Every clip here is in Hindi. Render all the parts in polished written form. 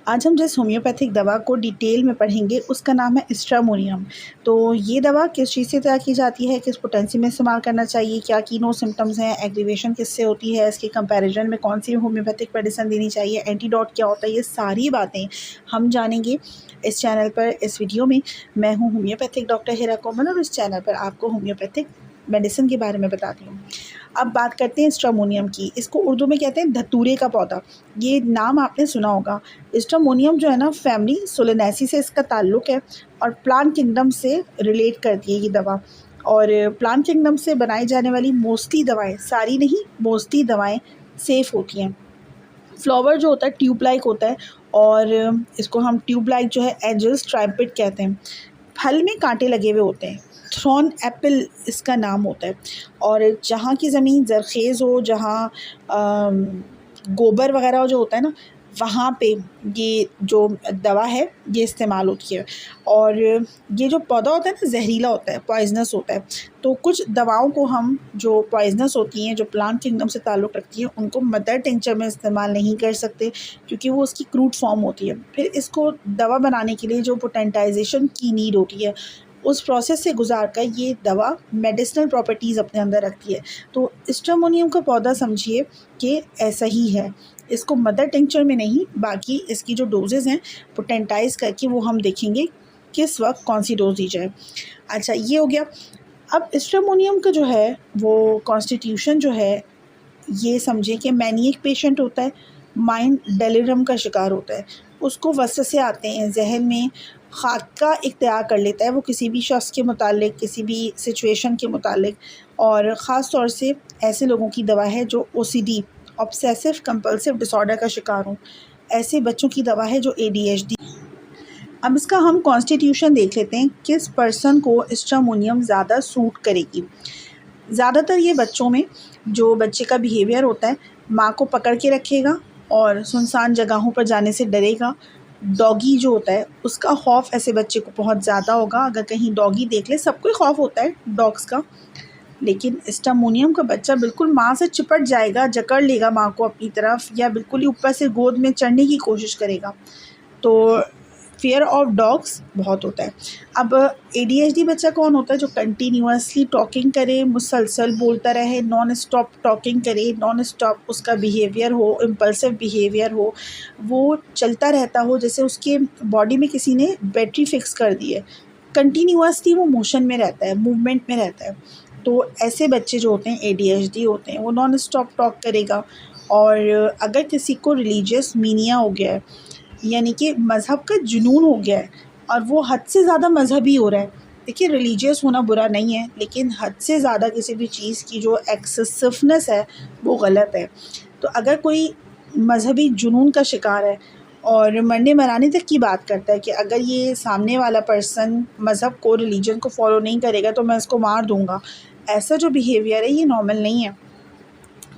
आज हम जिस होम्योपैथिक दवा को डिटेल में पढ़ेंगे उसका नाम है स्ट्रामोनियम। तो ये दवा किस चीज़ से तैयार की जाती है, किस पोटेंसी में इस्तेमाल करना चाहिए, क्या कीनो सिम्टम्स हैं, एग्रीवेशन किससे होती है, इसके कंपैरिजन में कौन सी होम्योपैथिक मेडिसिन देनी चाहिए, एंटीडोट क्या होता है, ये सारी बातें हम जानेंगे इस चैनल पर, इस वीडियो में। मैं हूँ होम्योपैथिक डॉक्टर हिरा कोमल और इस चैनल पर आपको होम्योपैथिक मेडिसिन के बारे में बताती हूँ। अब बात करते हैं स्ट्रामोनियम की। इसको उर्दू में कहते हैं धतूरे का पौधा। ये नाम आपने सुना होगा। स्ट्रामोनियम जो है ना, फैमिली सोलेनेसी से इसका ताल्लुक़ है और प्लांट किंगडम से रिलेट करती है ये दवा। और प्लांट किंगडम से बनाई जाने वाली मोस्टली दवाएं, सारी नहीं मोस्टली दवाएं सेफ़ होती हैं। फ्लावर जो होता है ट्यूब लाइक होता है और इसको हम ट्यूब लाइक जो है एंजल्स ट्राइम्पेट कहते हैं। फल में कांटे लगे हुए होते हैं, थ्रॉन एप्पल इसका नाम होता है। और जहाँ की ज़मीन ज़रख़ेज़ हो, जहाँ गोबर वगैरह जो होता है ना, वहाँ पे ये जो दवा है ये इस्तेमाल होती है। और ये जो पौधा होता है ना, जहरीला होता है, पॉइज़नस होता है। तो कुछ दवाओं को हम जो पॉइज़नस होती हैं, जो प्लांट किंगडम से ताल्लुक़ रखती हैं, उनको मदर टिंचर में इस्तेमाल नहीं कर सकते क्योंकि वो उसकी क्रूड फॉर्म होती है। फिर इसको दवा बनाने के लिए जो पोटेंटाइजेशन की नीड होती है, उस प्रोसेस से गुज़ार कर ये दवा मेडिसिनल प्रॉपर्टीज़ अपने अंदर रखती है। तो स्ट्रामोनियम का पौधा समझिए कि ऐसा ही है। इसको मदर टिंचर में नहीं, बाकी इसकी जो डोजेज़ हैं पोटेंटाइज़ करके वो हम देखेंगे किस वक्त कौन सी डोज दी जाए। अच्छा, ये हो गया। अब स्ट्रामोनियम का जो है वो कॉन्स्टिट्यूशन जो है, ये समझिए कि मैनिएक पेशेंट होता है, माइंड डेलिरम का शिकार होता है, उसको वसवसे आते हैं, जहन में खाका इख्तियार कर लेता है वो किसी भी शख्स के मुतालिक, किसी भी सिचुएशन के मुतालिक। और ख़ास तौर से ऐसे लोगों की दवा है जो ओसीडी, ऑब्सेसिव कंपल्सिव डिसऑर्डर का शिकार हों। ऐसे बच्चों की दवा है जो एडीएचडी। अब इसका हम कॉन्स्टिट्यूशन देख लेते हैं, किस पर्सन को स्ट्रामोनियम ज़्यादा सूट करेगी। ज़्यादातर ये बच्चों में जो बच्चे का बिहेवियर होता है, माँ को पकड़ के रखेगा और सुनसान जगहों पर जाने से डरेगा। डॉगी जो होता है उसका खौफ ऐसे बच्चे को बहुत ज़्यादा होगा। अगर कहीं डॉगी देख ले, सबको ही खौफ होता है डॉग्स का, लेकिन स्ट्रामोनियम का बच्चा बिल्कुल माँ से चिपट जाएगा, जकड़ लेगा माँ को अपनी तरफ, या बिल्कुल ही ऊपर से गोद में चढ़ने की कोशिश करेगा। तो फ़ियर ऑफ डॉग्स बहुत होता है। अब एडीएचडी बच्चा कौन होता है? जो कंटिन्यूअसली टॉकिंग करे, मुसलसल बोलता रहे, नॉन स्टॉप टॉकिंग करे, नॉन स्टॉप उसका बिहेवियर हो, इम्पल्सिव बिहेवियर हो, वो चलता रहता हो जैसे उसके बॉडी में किसी ने बैटरी फिक्स कर दी है। कंटिन्यूअसली वो मोशन में रहता है, मूवमेंट में रहता है। तो ऐसे बच्चे जो होते हैं एडीएचडी होते हैं। वो नॉन स्टॉप टॉक करेगा। और अगर किसी को रिलीजियस मीनिया हो गया है, यानी कि मज़हब का जुनून हो गया है और वो हद से ज़्यादा मज़हबी हो रहा है। देखिए, रिलीजियस होना बुरा नहीं है, लेकिन हद से ज़्यादा किसी भी चीज़ की जो एक्सेसिवनेस है वो गलत है। तो अगर कोई मज़हबी जुनून का शिकार है और मरने मराने तक की बात करता है कि अगर ये सामने वाला पर्सन मज़हब को, रिलीजन को फॉलो नहीं करेगा तो मैं इसको मार दूँगा, ऐसा जो बिहेवियर है ये नॉर्मल नहीं है।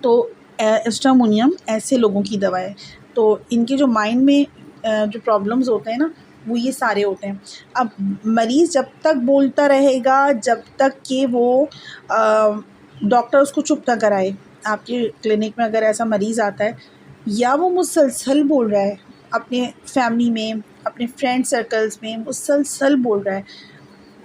तो स्ट्रामोनियम ऐसे लोगों की दवा है। तो इनके जो माइंड में जो प्रॉब्लम्स होते हैं ना, वो ये सारे होते हैं। अब मरीज़ जब तक बोलता रहेगा, जब तक कि वो डॉक्टर उसको चुप ना कराए। आपके क्लिनिक में अगर ऐसा मरीज़ आता है या वो मुसलसल बोल रहा है, अपने फैमिली में, अपने फ्रेंड सर्कल्स में मुसलसल बोल रहा है,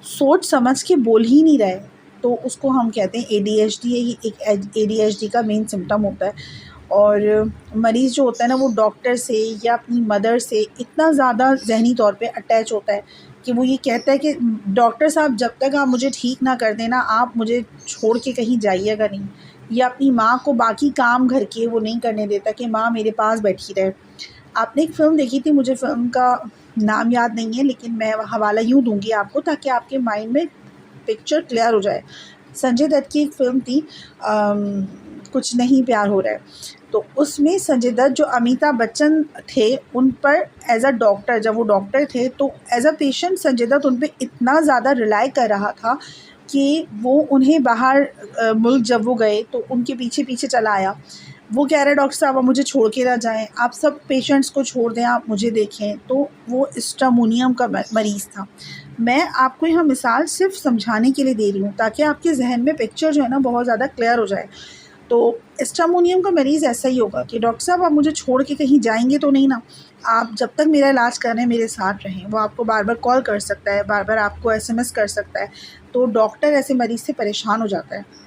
सोच समझ के बोल ही नहीं रहा है, तो उसको हम कहते हैं एडीएचडी है। ये एक एडीएचडी का मेन सिम्पटम होता है। और मरीज़ जो होता है ना, वो डॉक्टर से या अपनी मदर से इतना ज़्यादा ज़हनी तौर पे अटैच होता है कि वो ये कहता है कि डॉक्टर साहब, जब तक आप मुझे ठीक ना कर देना, आप मुझे छोड़ के कहीं जाइएगा नहीं। या अपनी माँ को बाकी काम घर के वो नहीं करने देता कि माँ मेरे पास बैठी रहे। आपने एक फ़िल्म देखी थी, मुझे फ़िल्म का नाम याद नहीं है, लेकिन मैं हवाला यूँ दूँगी आपको ताकि आपके माइंड में पिक्चर क्लियर हो जाए। संजय दत्त की एक फ़िल्म थी, कुछ नहीं प्यार हो रहा है। तो उसमें संजय दत्त जो अमिताभ बच्चन थे, उन पर एज़ अ डॉक्टर, जब वो डॉक्टर थे तो as a patient Sanjay Dutt उन पे इतना ज़्यादा रिलाई कर रहा था कि वो उन्हें बाहर मुल्क जब वो गए तो उनके पीछे पीछे चला आया। वो कह रहा है, डॉक्टर साहब आप मुझे छोड़ के ना जाएँ, आप सब पेशेंट्स को छोड़ दें, आप मुझे देखें। तो वो स्ट्रामोनियम का मरीज़ था। मैं आपको यहाँ मिसाल सिर्फ समझाने के लिए दे रही हूँ ताकि आपके जहन में पिक्चर जो है ना बहुत ज़्यादा क्लियर हो जाए। तो स्ट्रामोनियम का मरीज़ ऐसा ही होगा कि डॉक्टर साहब आप मुझे छोड़ के कहीं जाएंगे तो नहीं ना, आप जब तक मेरा इलाज कर रहे हैं मेरे साथ रहें। वो आपको बार बार कॉल कर सकता है, बार बार आपको एसएमएस कर सकता है। तो डॉक्टर ऐसे मरीज़ से परेशान हो जाता है।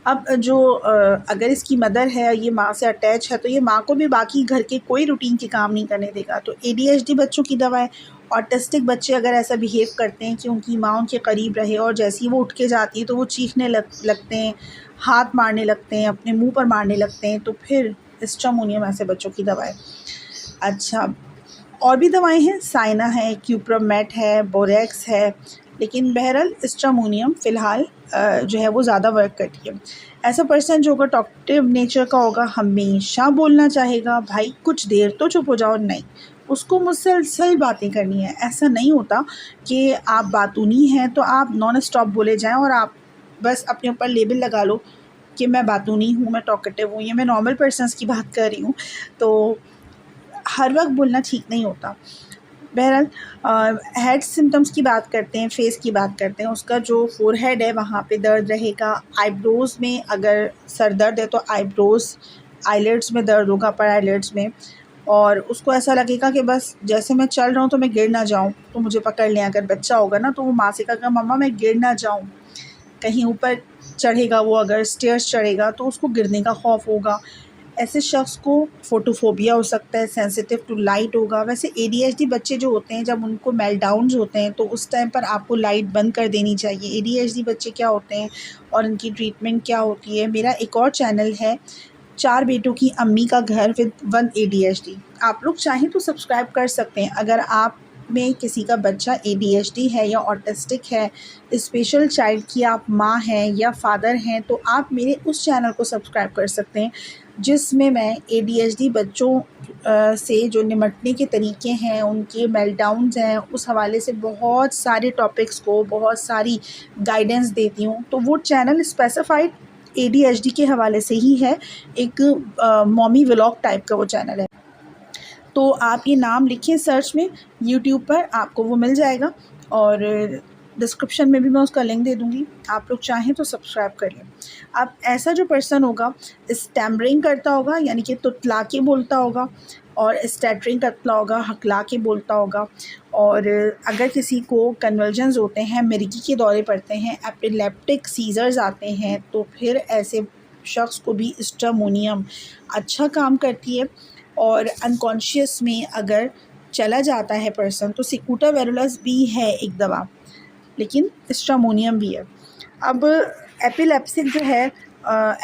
अब जो अगर इसकी मदर है, ये माँ से अटैच है, तो ये माँ को भी बाकी घर के कोई रूटीन के काम नहीं करने देगा। तो एडीएचडी बच्चों की दवा है। ऑटिस्टिक बच्चे अगर ऐसा बिहेव करते हैं कि उनकी माँ उनके करीब रहे और जैसे ही वो उठ के जाती है तो वो चीखने लगते हैं, हाथ मारने लगते हैं, अपने मुंह पर मारने लगते हैं, तो फिर स्ट्रामोनियम ऐसे बच्चों की दवा है। अच्छा, और भी दवाएं हैं, साइना है, क्यूप्रोमेट है, बोरेक्स है, लेकिन बहरहाल स्ट्रामोनियम फ़िलहाल जो है वो ज़्यादा वर्क करती है। ऐसा पर्सन जो होगा टॉकटिव नेचर का होगा, हमेशा बोलना चाहेगा, भाई कुछ देर तो चुप हो जाओ, नहीं, उसको मुसलसल बातें करनी है। ऐसा नहीं होता कि आप बातूनी हैं तो आप नॉन स्टॉप बोले जाएं और आप बस अपने ऊपर लेबल लगा लो कि मैं बातूनी हूँ, मैं टॉकेटिव हूँ। ये मैं नॉर्मल पर्सन्स की बात कर रही हूँ। तो हर वक्त बोलना ठीक नहीं होता। बहरहाल हेड सिम्टम्स की बात करते हैं, फेस की बात करते हैं। उसका जो फोरहेड है वहाँ पे दर्द रहेगा। आईब्रोज़ में अगर सर दर्द है तो आईब्रोज़, आईलिड्स में दर्द होगा, अपर आईलिड्स में। और उसको ऐसा लगेगा कि बस जैसे मैं चल रहा हूँ तो मैं गिर ना जाऊँ, तो मुझे पकड़ लें। अगर बच्चा होगा ना तो वो माँ से कहेगा मम्मा मैं गिर ना जाऊँ। कहीं ऊपर चढ़ेगा वो, अगर स्टेयर्स चढ़ेगा तो उसको गिरने का खौफ होगा। ऐसे शख्स को फोटोफोबिया हो सकता है, सेंसिटिव टू लाइट होगा। वैसे एडीएचडी बच्चे जो होते हैं जब उनको मेल्टडाउन्स होते हैं तो उस टाइम पर आपको लाइट बंद कर देनी चाहिए। एडीएचडी बच्चे क्या होते हैं और इनकी ट्रीटमेंट क्या होती है, मेरा एक और चैनल है, 4 बेटों की अम्मी का घर विद 1 एडीएचडी। आप लोग चाहें तो सब्सक्राइब कर सकते हैं। अगर आप में किसी का बच्चा एडीएचडी है या ऑटिस्टिक है, स्पेशल चाइल्ड की आप माँ हैं या फादर हैं, तो आप मेरे उस चैनल को सब्सक्राइब कर सकते हैं जिसमें मैं एडीएचडी बच्चों से जो निपटने के तरीके हैं, उनके मेल्टडाउन्स हैं, उस हवाले से बहुत सारे टॉपिक्स को बहुत सारी गाइडेंस देती हूँ। तो वो चैनल स्पेसिफाइड एडीएचडी के हवाले से ही है, एक मॉमी व्लॉग टाइप का वो चैनल है। तो आप ये नाम लिखें सर्च में यूट्यूब पर, आपको वो मिल जाएगा और डिस्क्रिप्शन में भी मैं उसका लिंक दे दूँगी। आप लोग चाहें तो सब्सक्राइब कर लें। अब ऐसा जो पर्सन होगा स्टैमरिंग करता होगा, यानी कि तुतला के बोलता होगा, और स्टैटरिंग करता होगा, हकला के बोलता होगा। और अगर किसी को कन्वल्जन्स होते हैं, मिर्गी के दौरे पड़ते हैं, एपिलेप्टिक सीजर्स आते हैं, तो फिर ऐसे शख्स को भी स्ट्रामोनियम अच्छा काम करती है। और अनकॉन्शियस में अगर चला जाता है पर्सन तो सिकुटा वेरुलस भी है एक दवा, लेकिन स्ट्रामोनियम भी है। अब एपिलेप्सिक जो है,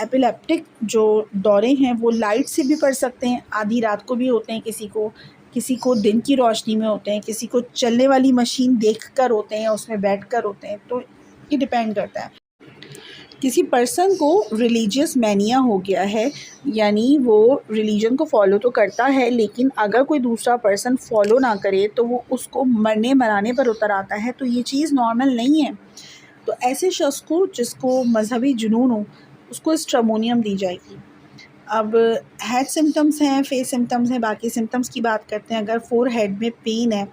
एपिलेप्टिक जो दौरे हैं वो लाइट से भी पड़ सकते हैं, आधी रात को भी होते हैं, किसी को दिन की रोशनी में होते हैं, किसी को चलने वाली मशीन देखकर होते हैं, उसमें बैठकर होते हैं। तो ये डिपेंड करता है। किसी पर्सन को रिलीजियस मैनिया हो गया है, यानी वो रिलीजन को फॉलो तो करता है लेकिन अगर कोई दूसरा पर्सन फॉलो ना करे तो वो उसको मरने मराने पर उतर आता है, तो ये चीज़ नॉर्मल नहीं है। तो ऐसे शख्स को जिसको मजहबी जुनून हो उसको स्ट्रामोनियम दी जाएगी। अब हेड सिम्टम्स हैं, फेस सिम्टम्स हैं, बाकी सिम्टम्स की बात करते हैं। अगर फोर हेड में पेन है,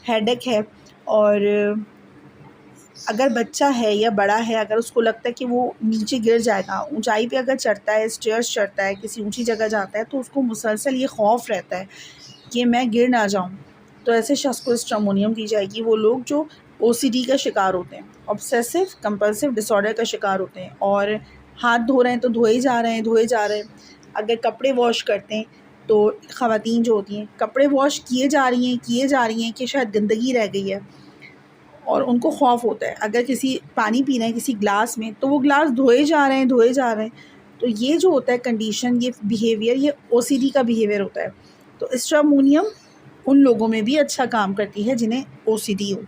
हेडेक है, और अगर बच्चा है या बड़ा है, अगर उसको लगता है कि वो नीचे गिर जाएगा, ऊंचाई पे अगर चढ़ता है, स्टेयर्स चढ़ता है, किसी ऊंची जगह जाता है, तो उसको मुसलसल ये खौफ रहता है कि मैं गिर ना जाऊं, तो ऐसे शख्स को स्ट्रामोनियम दी जाएगी। वो लोग जो ओसीडी का शिकार होते हैं, ऑब्सेसिव कंपल्सिव डिसऑर्डर का शिकार होते हैं, और हाथ धो रहे हैं तो धोए जा रहे हैं, धोए जा रहे हैं। अगर कपड़े वॉश करते हैं तो ख़वातीन जो होती हैं कपड़े वॉश किए जा रही हैं कि शायद गंदगी रह गई है, और उनको खौफ होता है। अगर किसी पानी पीना है किसी ग्लास में तो वो ग्लास धोए जा रहे हैं, धोए जा रहे हैं। तो ये जो होता है कंडीशन, ये बिहेवियर, ये ओसीडी का बिहेवियर होता है। तो स्ट्रामोनियम उन लोगों में भी अच्छा काम करती है जिन्हें ओसीडी हो।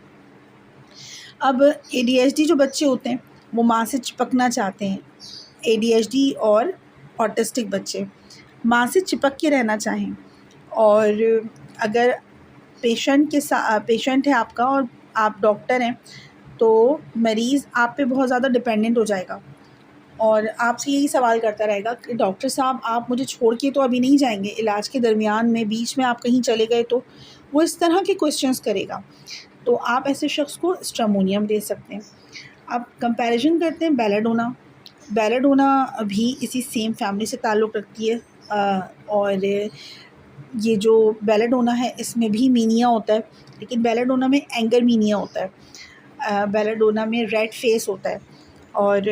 अब एडीएचडी जो बच्चे होते हैं वो माँ से चिपकना चाहते हैं। एडीएचडी और ऑटिस्टिक बच्चे माँ से चिपक के रहना चाहें, और अगर पेशेंट है आपका और आप डॉक्टर हैं तो मरीज़ आप पे बहुत ज़्यादा डिपेंडेंट हो जाएगा और आपसे यही सवाल करता रहेगा कि डॉक्टर साहब आप मुझे छोड़ के तो अभी नहीं जाएंगे, इलाज के दरमियान में बीच में आप कहीं चले गए तो। वो इस तरह के क्वेश्चंस करेगा। तो आप ऐसे शख्स को स्ट्रामोनियम दे सकते हैं। अब कंपैरिजन करते हैं बेलाडोना, बेलाडोना भी इसी सेम फैमिली से ताल्लुक़ रखती है। और ये जो बेलाडोना है इसमें भी मीनिया होता है, लेकिन बेलाडोना में एंगर मीनिया होता है, बेलाडोना में रेड फेस होता है। और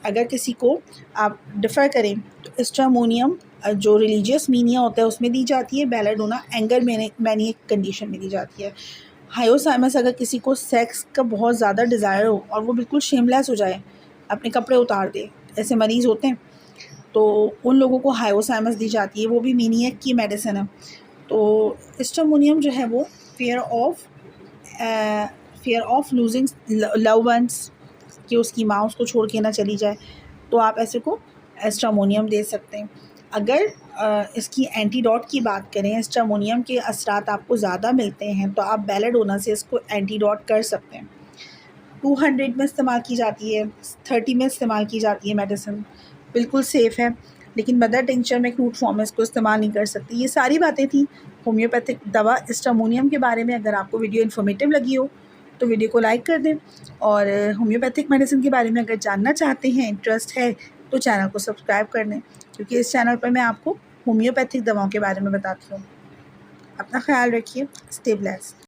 अगर किसी को आप डिफ़र करें तो स्ट्रामोनियम जो रिलीजियस मीनिया होता है उसमें दी जाती है, बेलाडोना एंगर मैनिएक कंडीशन में दी जाती है। हाइपोथैलेमस अगर किसी को सेक्स का बहुत ज़्यादा डिज़ायर हो और वो बिल्कुल शेमलेस हो जाए, अपने कपड़े उतार दे, ऐसे मरीज़ होते हैं, तो उन लोगों को हाइपोथैलेमस दी जाती है, वो भी मीनिएक की मेडिसिन है। तो स्ट्रामोनियम जो है वो fear of losing love ones, कि उसकी माँ उसको छोड़ के ना चली जाए, तो आप ऐसे को स्ट्रामोनियम दे सकते हैं। अगर इसकी एंटीडोट की बात करें, स्ट्रामोनियम के असरात आपको ज़्यादा मिलते हैं तो आप बेलाडोना से इसको एंटीडोट कर सकते हैं। 200 में इस्तेमाल की जाती है, 30 में इस्तेमाल की जाती है मेडिसिन, बिल्कुल सेफ़ है। लेकिन मदर टिंचर में एक्यूट फॉर्म में इसको इस्तेमाल नहीं कर सकती। ये सारी बातें थी होम्योपैथिक दवा स्ट्रामोनियम के बारे में। अगर आपको वीडियो इन्फॉर्मेटिव लगी हो तो वीडियो को लाइक कर दें, और होम्योपैथिक मेडिसिन के बारे में अगर जानना चाहते हैं, इंटरेस्ट है, तो चैनल को सब्सक्राइब कर दें, क्योंकि इस चैनल पर मैं आपको होम्योपैथिक दवाओं के बारे में बताती हूँ। अपना ख्याल रखिए, स्टे ब्लेस्ड।